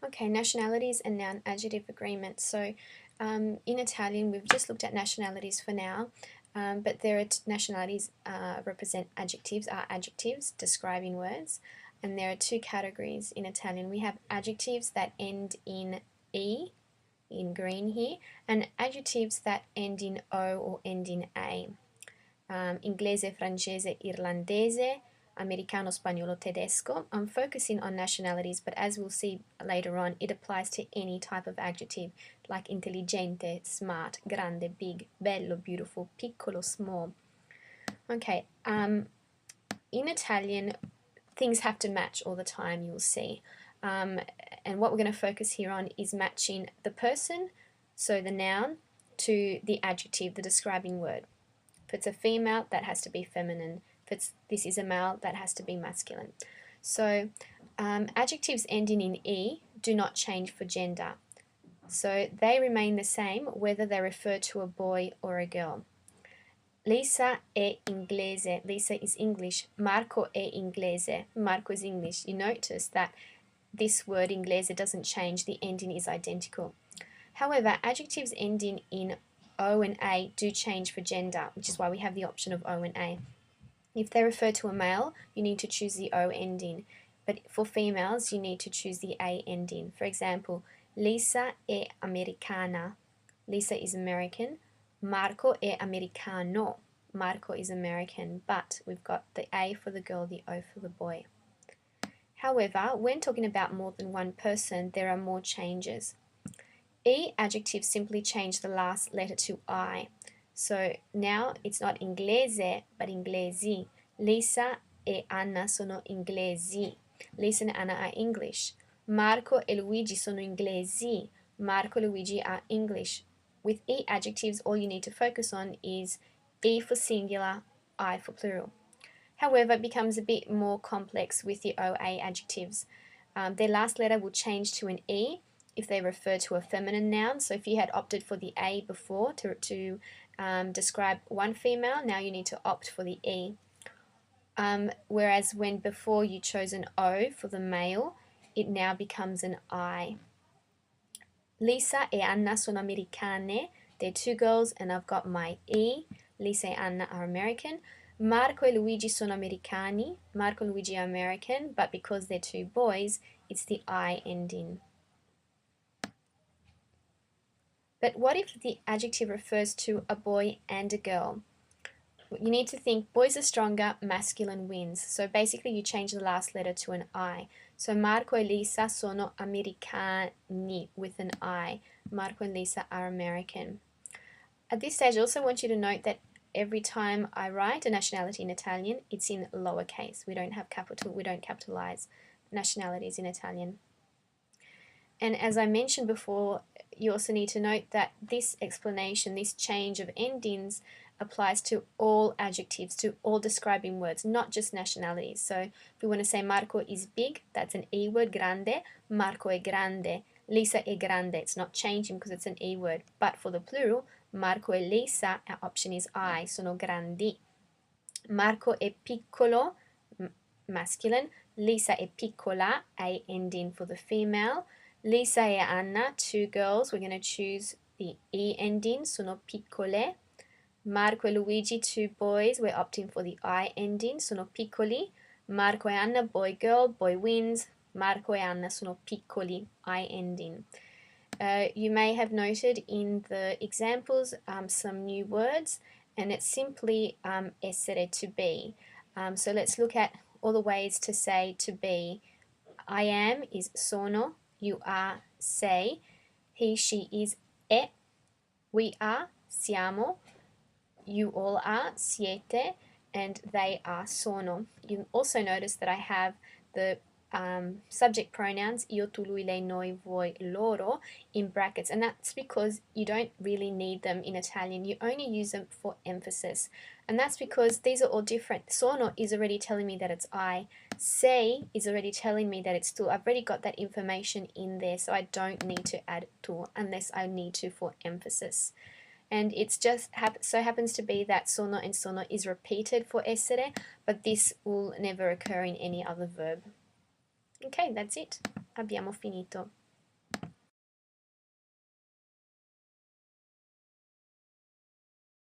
Okay, nationalities and noun-adjective agreements. So in Italian, we've just looked at nationalities for now, but there are nationalities represent adjectives, are adjectives describing words, and there are two categories in Italian. We have adjectives that end in E, in green here, and adjectives that end in O or end in A. Inglese, francese, irlandese, americano, spagnolo, tedesco. I'm focusing on nationalities, but as we'll see later on, it applies to any type of adjective, like intelligente, smart, grande, big, bello, beautiful, piccolo, small. Okay, in Italian, things have to match all the time, you'll see. And what we're going to focus here on is matching the person, so the noun, to the adjective, the describing word. If it's a female, that has to be feminine. If this is a male, that has to be masculine. So adjectives ending in E do not change for gender. So they remain the same whether they refer to a boy or a girl. Lisa è inglese. Lisa is English. Marco è inglese. Marco is English. You notice that this word inglese doesn't change. The ending is identical. However, adjectives ending in O and A do change for gender, which is why we have the option of O and A. If they refer to a male, you need to choose the O ending, but for females, you need to choose the A ending. For example, Lisa è americana. Lisa is American. Marco è americano. Marco is American, but we've got the A for the girl, the O for the boy. However, when talking about more than one person, there are more changes. E adjectives simply change the last letter to I. So now it's not inglese, but inglesi. Lisa e Anna sono inglesi. Lisa and Anna are English. Marco e Luigi sono inglesi. Marco e Luigi are English. With E adjectives, all you need to focus on is E for singular, I for plural. However, it becomes a bit more complex with the OA adjectives. Their last letter will change to an E if they refer to a feminine noun. So if you had opted for the A before to describe one female, now you need to opt for the E. Whereas when before you chose an O for the male, it now becomes an I. Lisa e Anna sono americane. They're two girls and I've got my E. Lisa e Anna are American. Marco e Luigi sono americani. Marco and Luigi are American, but because they're two boys, it's the I ending. But what if the adjective refers to a boy and a girl? You need to think boys are stronger, masculine wins. So basically you change the last letter to an I. So Marco e Lisa sono americani with an I. Marco and Lisa are American. At this stage I also want you to note that every time I write a nationality in Italian, it's in lowercase. We don't capitalize nationalities in Italian. And as I mentioned before, you also need to note that this explanation, this change of endings, applies to all adjectives, to all describing words, not just nationalities. So if we want to say Marco is big, that's an E word, grande. Marco è grande. Lisa è grande. It's not changing because it's an E word. But for the plural, Marco e Lisa, our option is I, sono grandi. Marco è piccolo, masculine. Lisa è piccola, A ending for the female. Lisa e Anna, two girls, we're going to choose the E ending, sono piccole. Marco e Luigi, two boys, we're opting for the I ending, sono piccoli. Marco e Anna, boy, girl, boy wins. Marco e Anna sono piccoli, I ending. You may have noted in the examples some new words, and it's simply essere, to be. So let's look at all the ways to say to be. I am is sono. You are, sei. He, she is, è. We are, siamo. You all are, siete. And they are, sono. You also notice that I have the subject pronouns io, tu, lui, lei, noi, voi, loro in brackets, and that's because you don't really need them in Italian. You only use them for emphasis, and that's because these are all different. Sono is already telling me that it's I. Sei is already telling me that it's tu. I've already got that information in there, so I don't need to add tu unless I need to for emphasis. And it's just so happens to be that sono and sono is repeated for essere, but this will never occur in any other verb. Okay, that's it. Abbiamo finito.